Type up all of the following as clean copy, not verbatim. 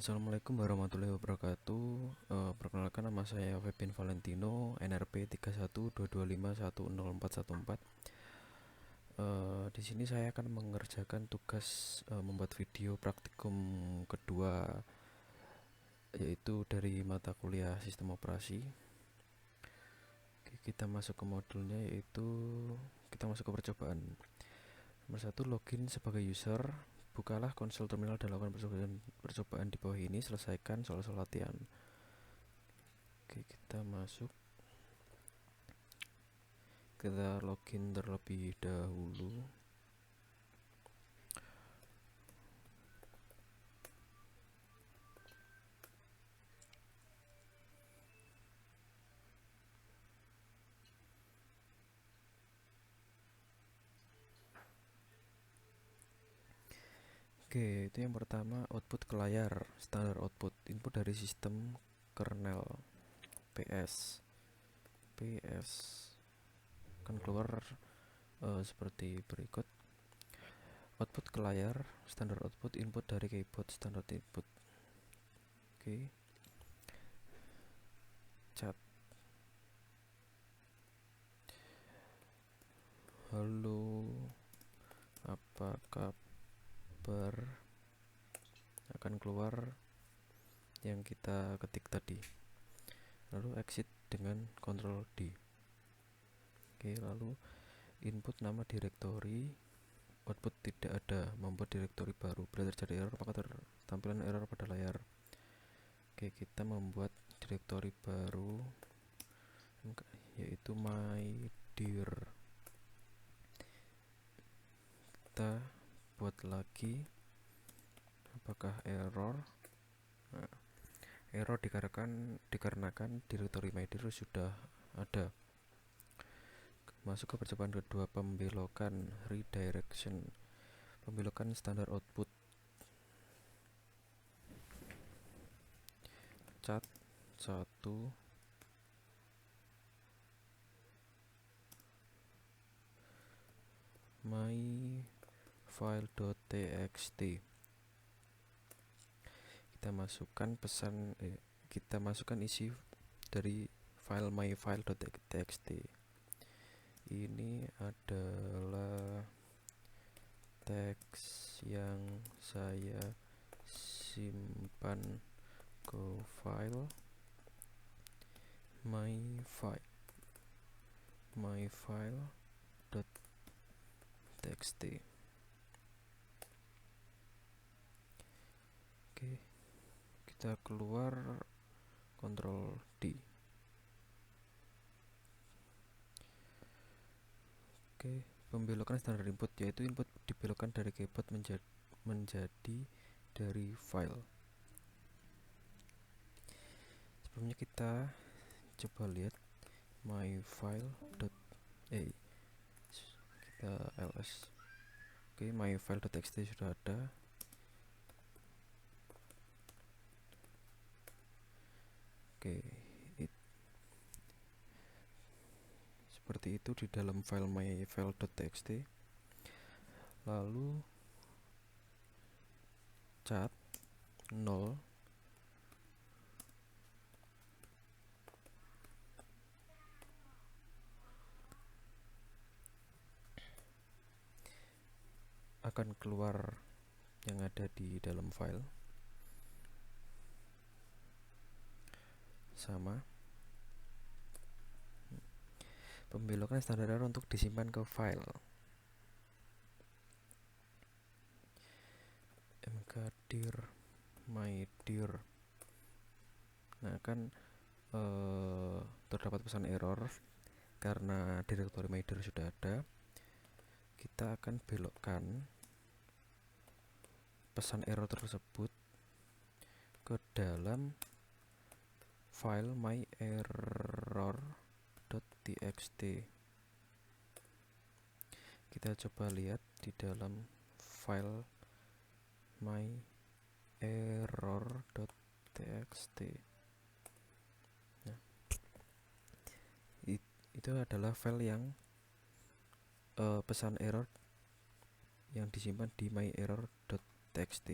Assalamualaikum warahmatullahi wabarakatuh. Perkenalkan, nama saya Febin Valentino, NRP 3122510414. Di sini saya akan mengerjakan tugas membuat video praktikum kedua, yaitu dari mata kuliah Sistem Operasi. Oke, kita masuk ke modulnya, yaitu kita masuk ke percobaan. Nomor 1, login sebagai user. Bukalah konsol terminal dan lakukan percobaan di bawah ini. Selesaikan soal-soal latihan. Oke, kita masuk. Kita login terlebih dahulu. Oke, itu yang pertama, output ke layar. Standar output, input dari sistem kernel PS akan keluar seperti berikut. Output ke layar, standar output, input dari keyboard, standar input. Oke, chat. Halo, apa kabar? Akan keluar yang kita ketik tadi. Lalu exit dengan Ctrl D. Oke, lalu input nama direktori, output tidak ada, membuat direktori baru. Bila terjadi error, maka tampilan error pada layar. Oke, kita membuat direktori baru, yaitu my dir. Kita buat lagi. Apakah error? Nah, error dikarenakan direktori my dir sudah ada. Masuk ke percobaan kedua, pembelokan redirection. Pembelokan standar output. Cat 1 my file.txt. Kita masukkan isi dari file myfile.txt. Ini adalah teks yang saya simpan ke file myfile.txt. Oke, kita keluar, Ctrl D. Oke, pembelokan standar input, yaitu input dibelokkan dari keyboard menjadi dari file. Sebelumnya kita coba lihat kita ls. Oke, myfile.txt sudah ada. Oke, seperti itu di dalam file myfile.txt. Lalu cat 0 akan keluar yang ada di dalam file. Sama. Pembelokan standar error untuk disimpan ke file. mkdir mydir. Nah, kan terdapat pesan error karena direktori mydir sudah ada. Kita akan belokkan pesan error tersebut ke dalam file myerror.txt. Kita coba lihat di dalam file myerror.txt. Nah, itu adalah file yang pesan error yang disimpan di myerror.txt.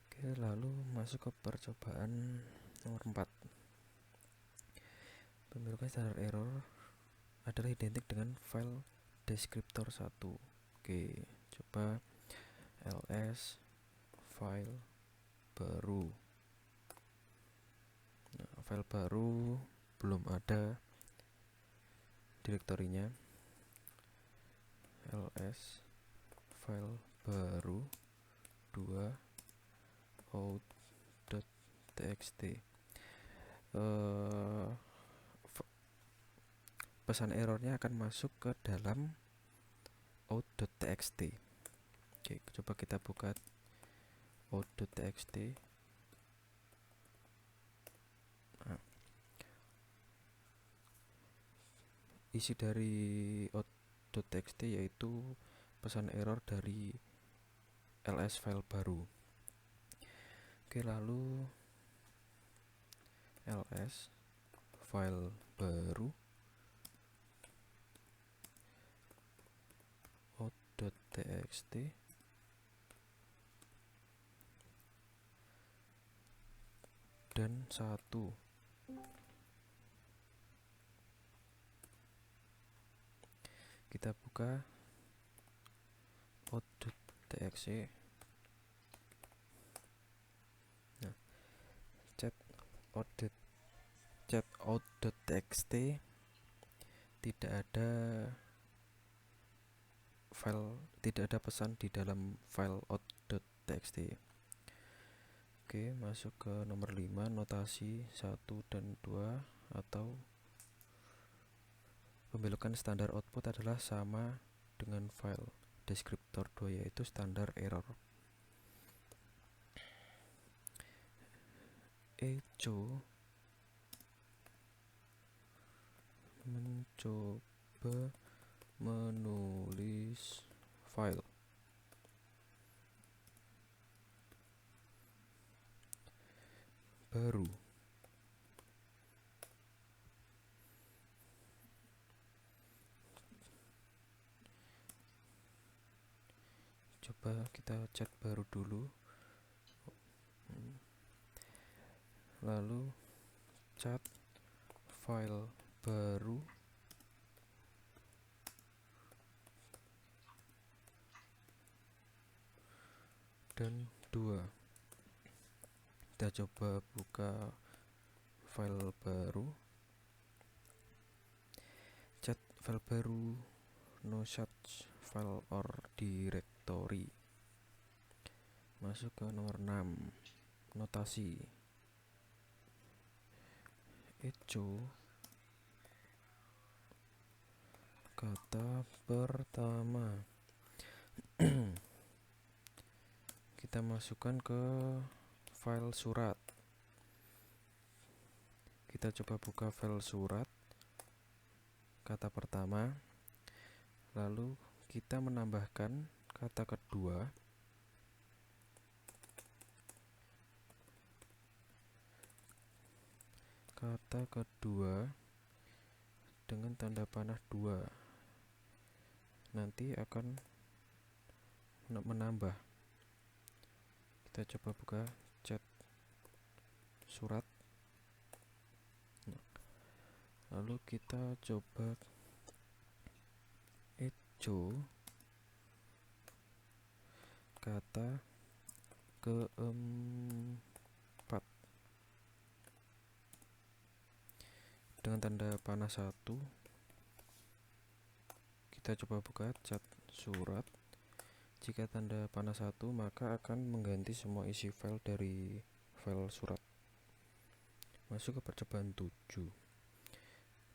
Oke, Oke, lalu masuk ke percobaan nomor 4. Pembentukan standar error adalah identik dengan file deskriptor 1. Oke, coba ls file baru. Nah, file baru belum ada direktorinya. ls file baru 2 out.txt. Pesan errornya akan masuk ke dalam out.txt. Oke, coba kita buka out.txt. Nah, isi dari out.txt yaitu pesan error dari ls file baru. Oke, lalu ls file baru out.txt dan 1. Kita buka out.txt. Nah, chat out.txt tidak ada pesan di dalam file out.txt. Oke, masuk ke nomor 5, notasi 1 dan 2 atau pembelokan standar output adalah sama dengan file deskriptor 2, yaitu standar error. Echo mencoba menulis file baru. Coba kita chat baru dulu, lalu chat file baru dan 2. Kita coba buka file baru, chat file baru, no such file or directory. Masuk ke nomor 6, notasi. Echo kata pertama. Kita masukkan ke file surat. Kita coba buka file surat kata pertama, lalu kita menambahkan kata kedua dengan tanda panah 2. Nanti akan menambah. Kita coba buka chat surat. Lalu kita coba echo kata keempat dengan tanda panah 1. Kita coba buka chat surat. Jika tanda panah 1, maka akan mengganti semua isi file dari file surat. Masuk ke percobaan 7,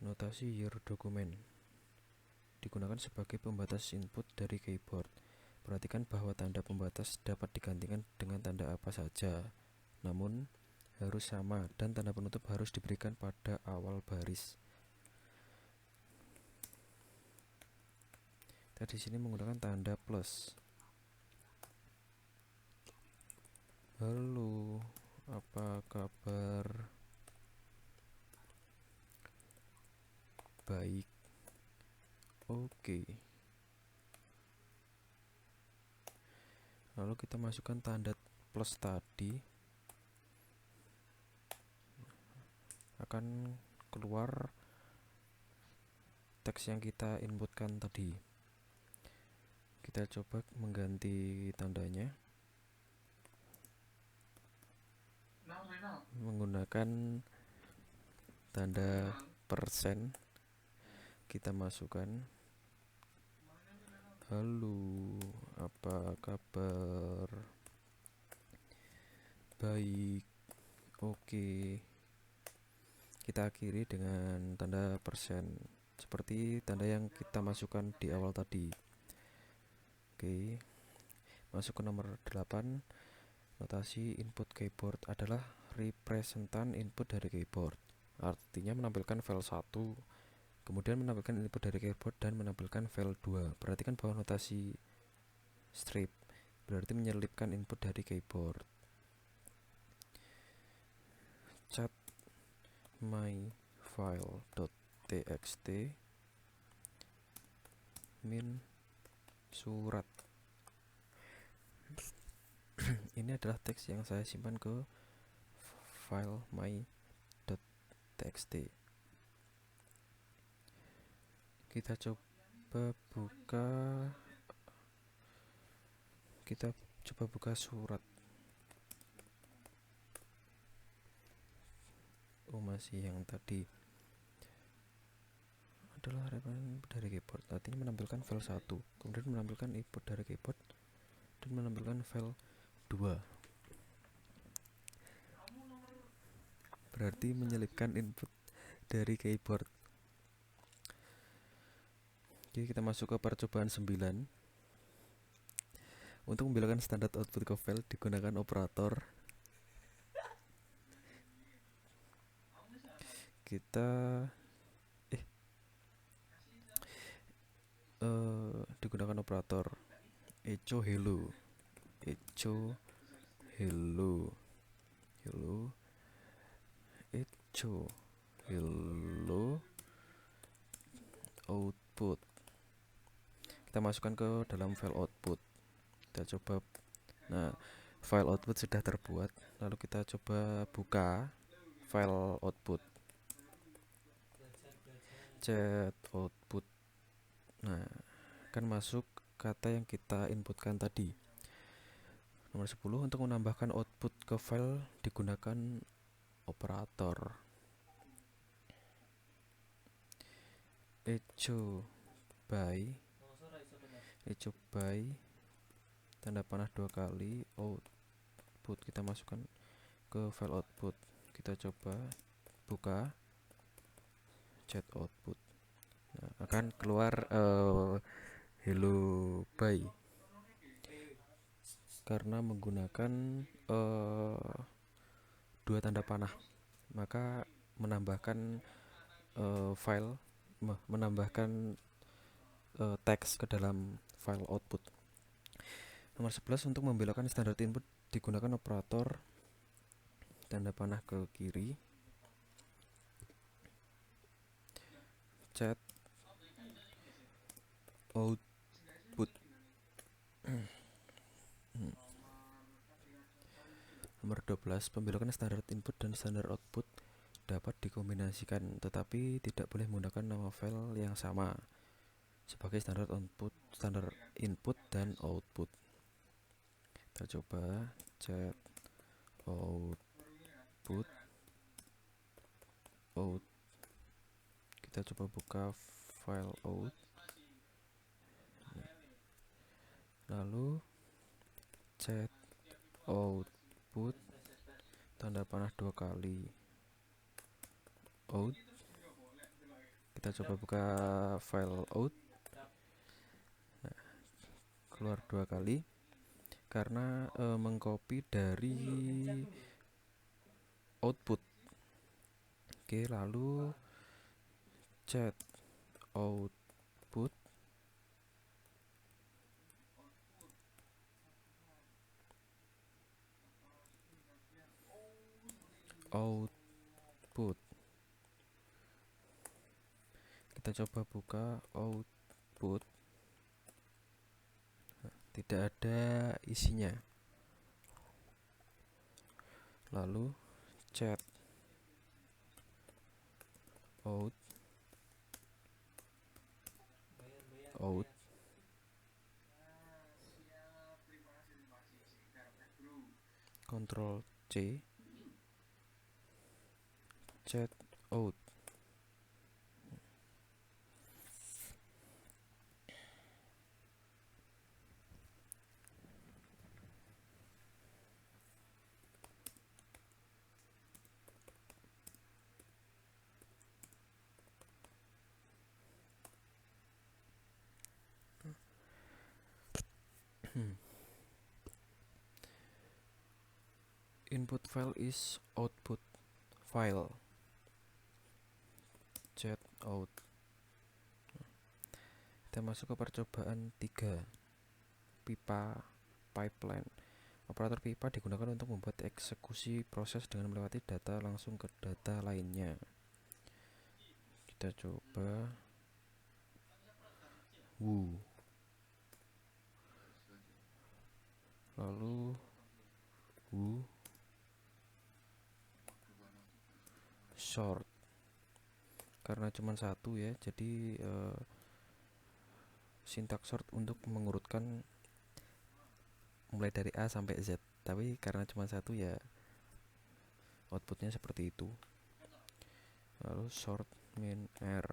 notasi your document digunakan sebagai pembatas input dari keyboard. Perhatikan bahwa tanda pembatas dapat digantikan dengan tanda apa saja, namun harus sama, dan tanda penutup harus diberikan pada awal baris. Kita di sini menggunakan tanda plus. Halo, apa kabar? Baik. Oke. Lalu kita masukkan tanda plus tadi akan keluar teks yang kita inputkan tadi. Kita coba mengganti tandanya menggunakan tanda persen. Kita masukkan halo, apa kabar, baik, oke. Kita akhiri dengan tanda persen seperti tanda yang kita masukkan di awal tadi. Oke, masuk ke nomor 8. Notasi input keyboard adalah representan input dari keyboard. Artinya menampilkan file 1, kemudian menampilkan input dari keyboard dan menampilkan file 2. Perhatikan bahwa notasi strip berarti menyelipkan input dari keyboard. Cat my file.txt min surat. Ini adalah teks yang saya simpan ke file my.txt. Kita coba buka surat. Oh, masih yang tadi adalah referensi dari keyboard. Artinya menampilkan file 1, kemudian menampilkan input dari keyboard dan menampilkan file 2. Berarti menyelipkan input dari keyboard. Oke, kita masuk ke percobaan 9. Untuk membedakan standar output ke file digunakan operator. Digunakan operator echo hello, echo hello, echo hello output. Kita masukkan ke dalam file output. Kita coba. Nah, file output sudah terbuat. Lalu kita coba buka file output. Chat output. Nah, akan masuk kata yang kita inputkan tadi. Nomor 10, untuk menambahkan output ke file digunakan operator echo by tanda panah 2 kali output. Kita masukkan ke file output. Kita coba buka chat output. Nah, akan keluar hello bye karena menggunakan 2 tanda panah, maka menambahkan file menambahkan teks ke dalam file output. Nomor 11, untuk membelokkan standar input digunakan operator tanda panah ke kiri chat output. Nomor 12, pembelokan standar input dan standar output dapat dikombinasikan, tetapi tidak boleh menggunakan nama file yang sama sebagai standar input dan output. Kita coba chat output kita coba buka file out, lalu chat output tanda panah 2 kali out. Kita coba buka file out. Nah, keluar 2 kali karena mengcopy dari output. Oke, lalu chat output kita coba buka output. Nah, tidak ada isinya. lalu chat out out Ctrl C chat out. Input file is output file chat out. Kita masuk ke percobaan 3, pipa pipeline. Operator pipa digunakan untuk membuat eksekusi proses dengan melewati data langsung ke data lainnya. Kita coba lalu short, karena cuma satu ya, jadi sintaks short untuk mengurutkan mulai dari A sampai Z, tapi karena cuma satu ya outputnya seperti itu. Lalu short min R,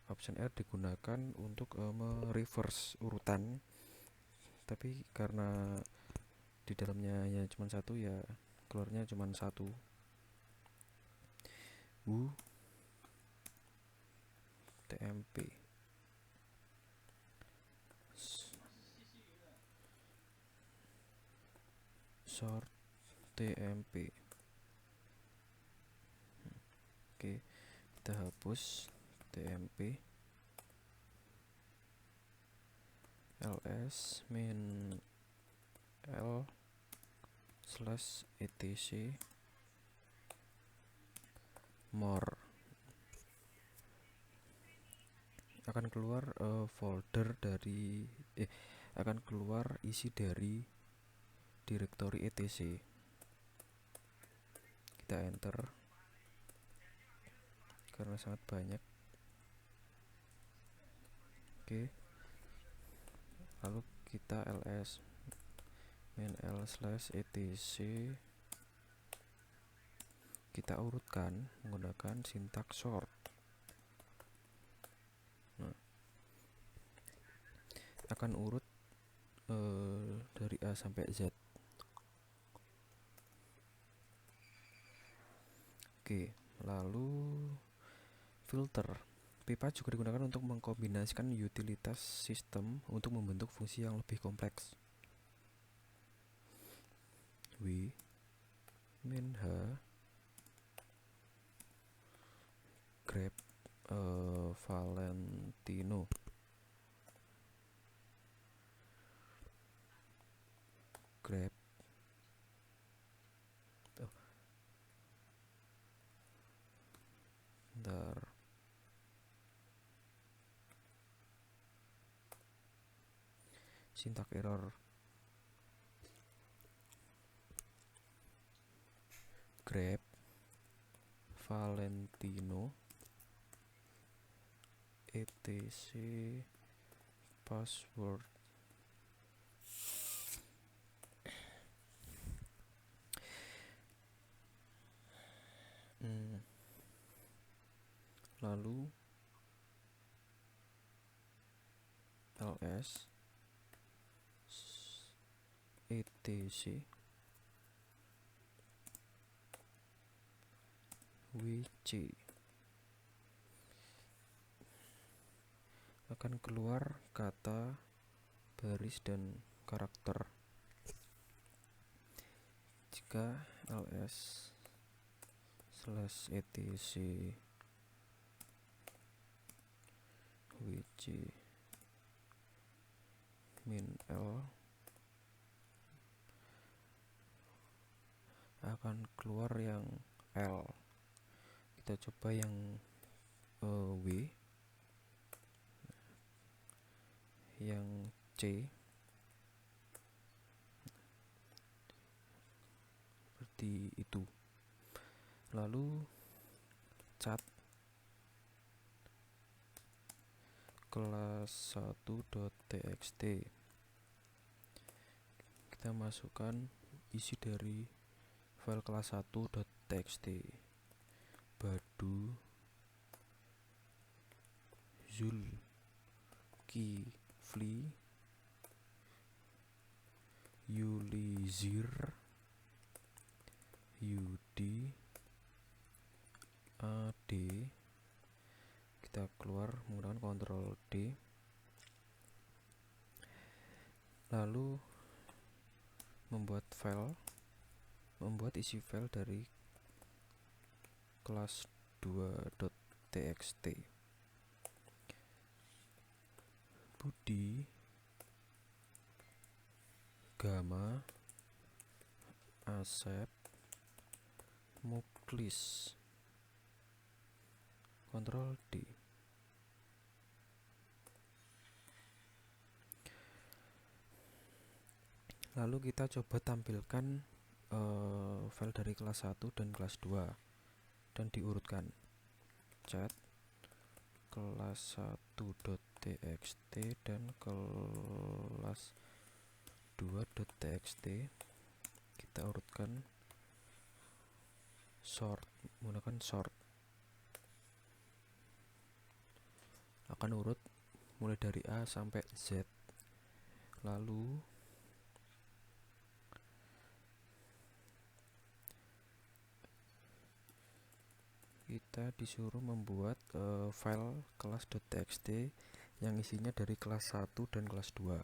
option R digunakan untuk mereverse urutan, tapi karena di dalamnya hanya cuma satu ya keluarnya cuma satu. TMP short TMP. Oke, kita hapus TMP. ls min l slash etc more, akan keluar folder dari akan keluar isi dari directory etc. Kita enter karena sangat banyak. Oke, lalu kita ls min l slash etc, kita urutkan menggunakan sintaks sort. Nah, akan urut dari A sampai Z. Oke, lalu filter. Pipa juga digunakan untuk mengkombinasikan utilitas sistem untuk membentuk fungsi yang lebih kompleks. W min H grep Valentino grep bentar, sintak error. Grep Valentino etc password. Lalu ls etc wc, akan keluar kata, baris, dan karakter. Jika ls slash etc wc min l, akan keluar yang L. Kita coba yang W, yang C, seperti itu. Lalu cat kelas 1.txt, kita masukkan isi dari file kelas 1.txt, Badu Zulkifli Yulizir Yudi AD. Kita keluar menggunakan Ctrl D, lalu membuat isi file dari kelas 2.txt. Budi Gama Asep Muklis, Ctrl D. Lalu kita coba tampilkan file dari kelas 1 dan kelas 2 dan diurutkan. Cat kelas 1.txt dan kelas 2.txt kita urutkan menggunakan sort. Akan urut mulai dari A sampai Z. Lalu kita disuruh membuat file kelas.txt yang isinya dari kelas 1 dan kelas 2.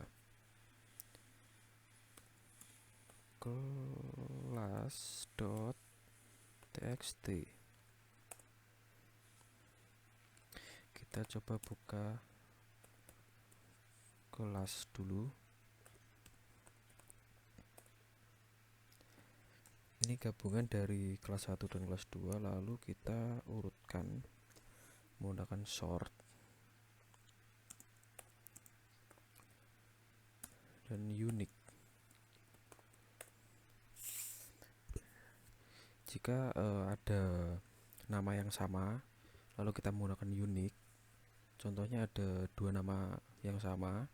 Kelas.txt, kita coba buka kelas dulu. Ini gabungan dari kelas 1 dan kelas 2, lalu kita urutkan menggunakan sort dan unique. Jika ada nama yang sama lalu kita menggunakan unique, contohnya ada dua nama yang sama,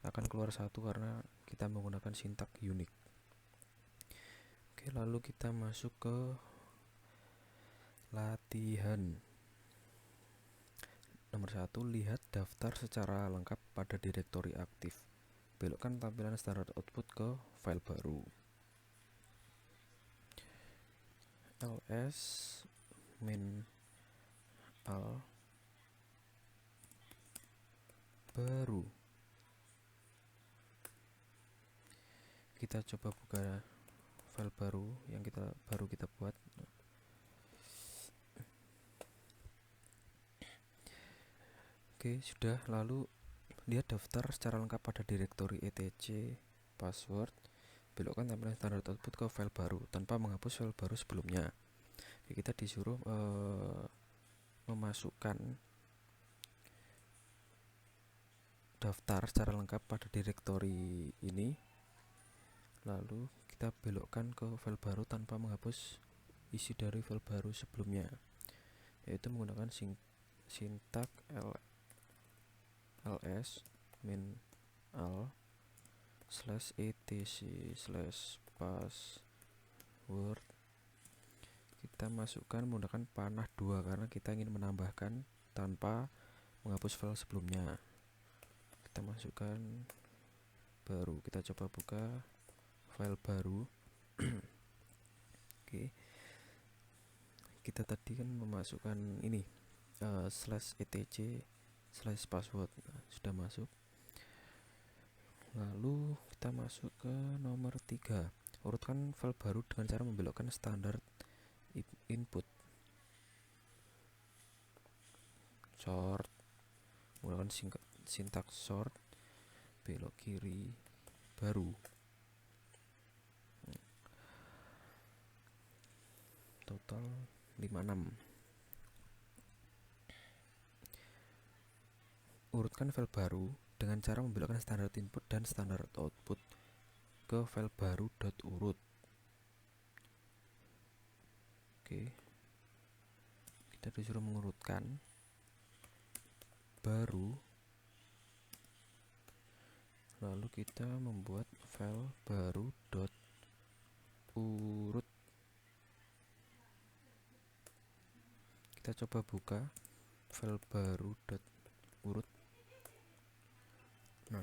akan keluar satu karena kita menggunakan sintak unique. Oke, lalu kita masuk ke latihan. Nomor 1, lihat daftar secara lengkap pada direktori aktif. Belokkan tampilan standar output ke file baru. ls min al baru. Kita coba buka file baru yang baru kita buat. Oke, sudah. Lalu lihat daftar secara lengkap pada direktori etc password. Belokkan tampilan standar output ke file baru tanpa menghapus file baru sebelumnya. Oke, kita disuruh memasukkan daftar secara lengkap pada direktori ini, lalu kita belokkan ke file baru tanpa menghapus isi dari file baru sebelumnya, yaitu menggunakan sintak ls min al /etc/password. Kita masukkan menggunakan panah 2 karena kita ingin menambahkan tanpa menghapus file sebelumnya. Kita masukkan baru, kita coba buka file baru. Oke, kita tadi kan memasukkan ini /etc/password, sudah masuk. Lalu kita masuk ke nomor 3, urutkan file baru dengan cara membelokkan standar input. Sort menggunakan sintak sort, belok kiri baru. Total 56. Urutkan file baru dengan cara membelokkan standar input dan standar output ke file baru .urut. Oke, kita disuruh mengurutkan, baru lalu kita membuat file baru .urut. Kita coba buka file baru .urut. Nah,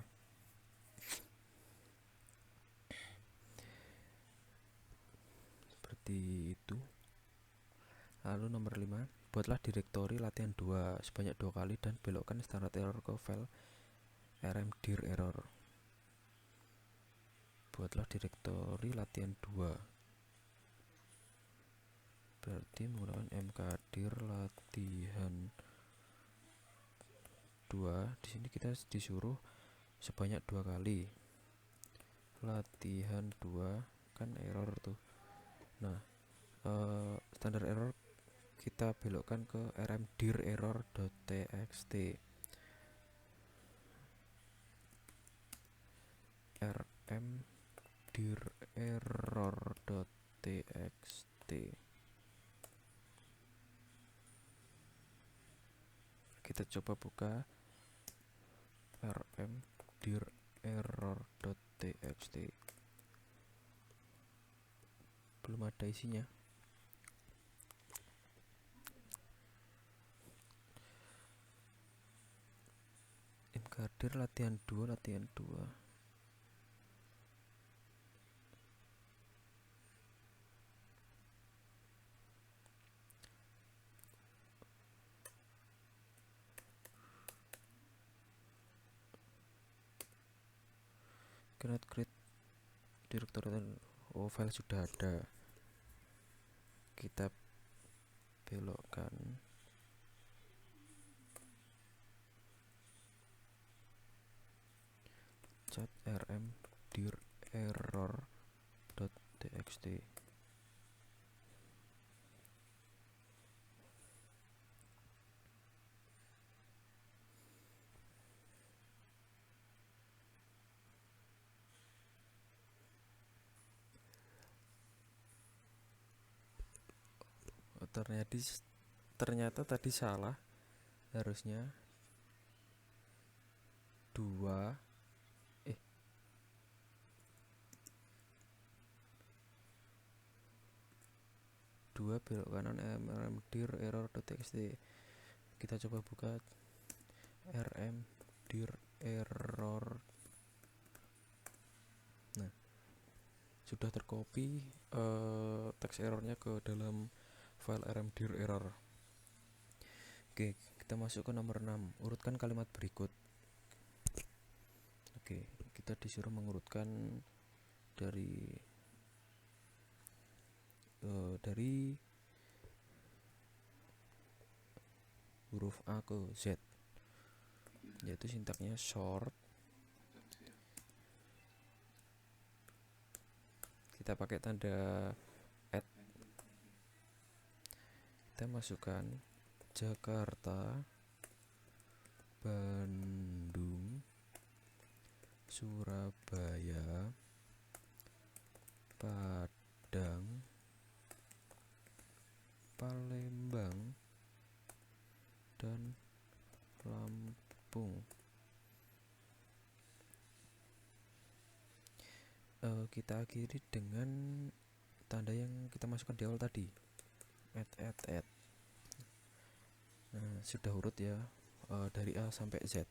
seperti itu. Lalu nomor 5, buatlah direktori latihan 2 sebanyak 2 kali dan belokkan standard error ke file rmdir error. Buatlah direktori latihan 2, berarti menggunakan mkdir latihan 2. Di sini kita disuruh sebanyak 2 kali. Latihan 2 kan error tuh. Nah, standar error kita belokkan ke rmdir error.txt. rmdir error.txt. Kita coba buka rmdir error.txt. Belum ada isinya. mkdir latihan 2 latihan 2. Cannot create directory. Oh, file sudah ada. Kita belokkan cat rmdir error.txt. Ternyata tadi salah, harusnya 2 belok kanan rmdir error.txt. Kita coba buka rmdir error. Nah, sudah tercopy teks errornya ke dalam file rmdir error. Oke, kita masuk ke nomor 6, urutkan kalimat berikut. Oke, kita disuruh mengurutkan dari huruf A ke Z, yaitu sintaknya short. Kita pakai tanda @ kita masukkan Jakarta, Bandung, Surabaya, Padang, Palembang, dan Lampung. Kita akhiri dengan tanda yang kita masukkan di awal tadi, @. Nah, sudah urut ya, dari A sampai Z.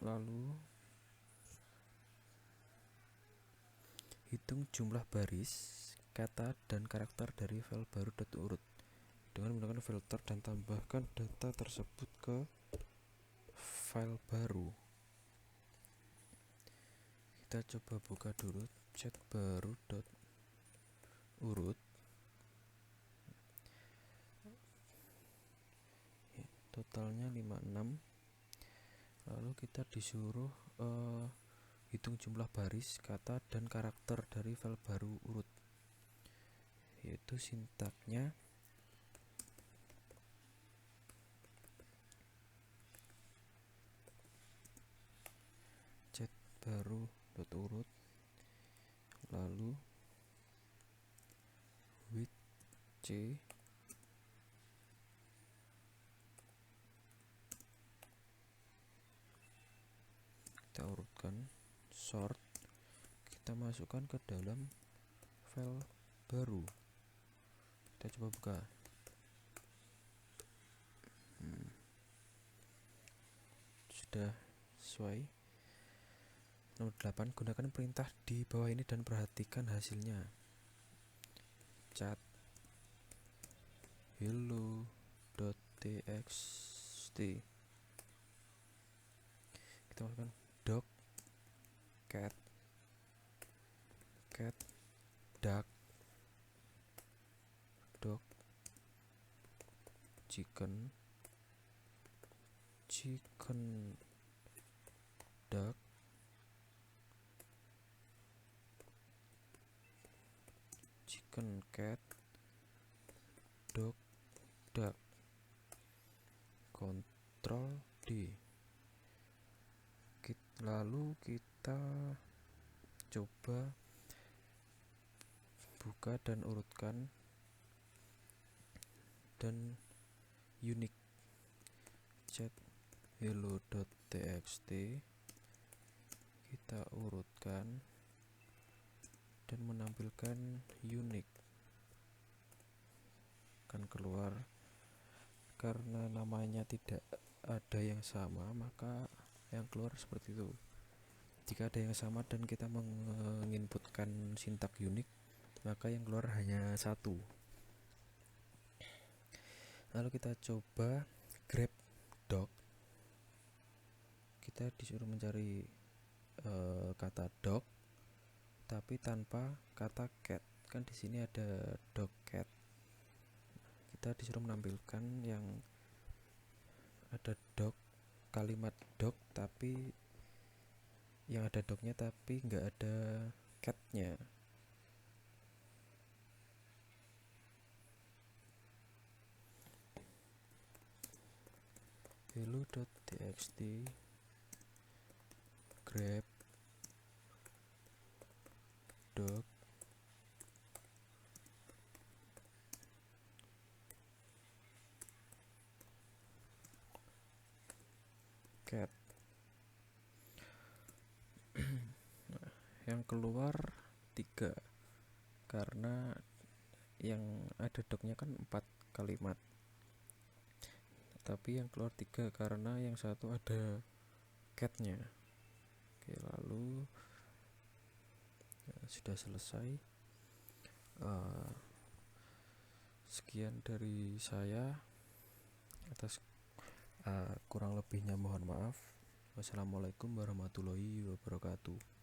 Lalu hitung jumlah baris, kata, dan karakter dari file baru .urut dengan menggunakan filter dan tambahkan data tersebut ke file baru. Kita coba buka dulu chat baru .urut. Totalnya 56. Lalu kita disuruh hitung jumlah baris, kata, dan karakter dari file baru urut, yaitu sintaknya chat baru .urut, lalu kita urutkan, sort, kita masukkan ke dalam file baru, kita coba buka. Sudah sesuai. Nomor 8, gunakan perintah di bawah ini dan perhatikan hasilnya. Cat hello.txt, kita masukkan dog, cat, duck, dog, chicken, duck, chicken, cat, dog, duck. Ctrl D. Lalu kita coba buka dan urutkan dan unique. Chat hello.txt, kita urutkan dan menampilkan unique, akan keluar. Karena namanya tidak ada yang sama, maka yang keluar seperti itu. Jika ada yang sama dan kita menginputkan sintak unik, maka yang keluar hanya satu. Lalu kita coba grab dog, kita disuruh mencari kata dog tapi tanpa kata cat. Kan di sini ada dog cat. Kita disuruh menampilkan yang ada dog, kalimat dog tapi yang ada dognya tapi nggak ada catnya. hello.txt grab dog cat. Nah, yang keluar 3 karena yang ada dognya kan 4 kalimat, tapi yang keluar 3 karena yang satu ada catnya. Oke, lalu sudah selesai. Sekian dari saya. Atas kurang lebihnya mohon maaf. Wassalamualaikum warahmatullahi wabarakatuh.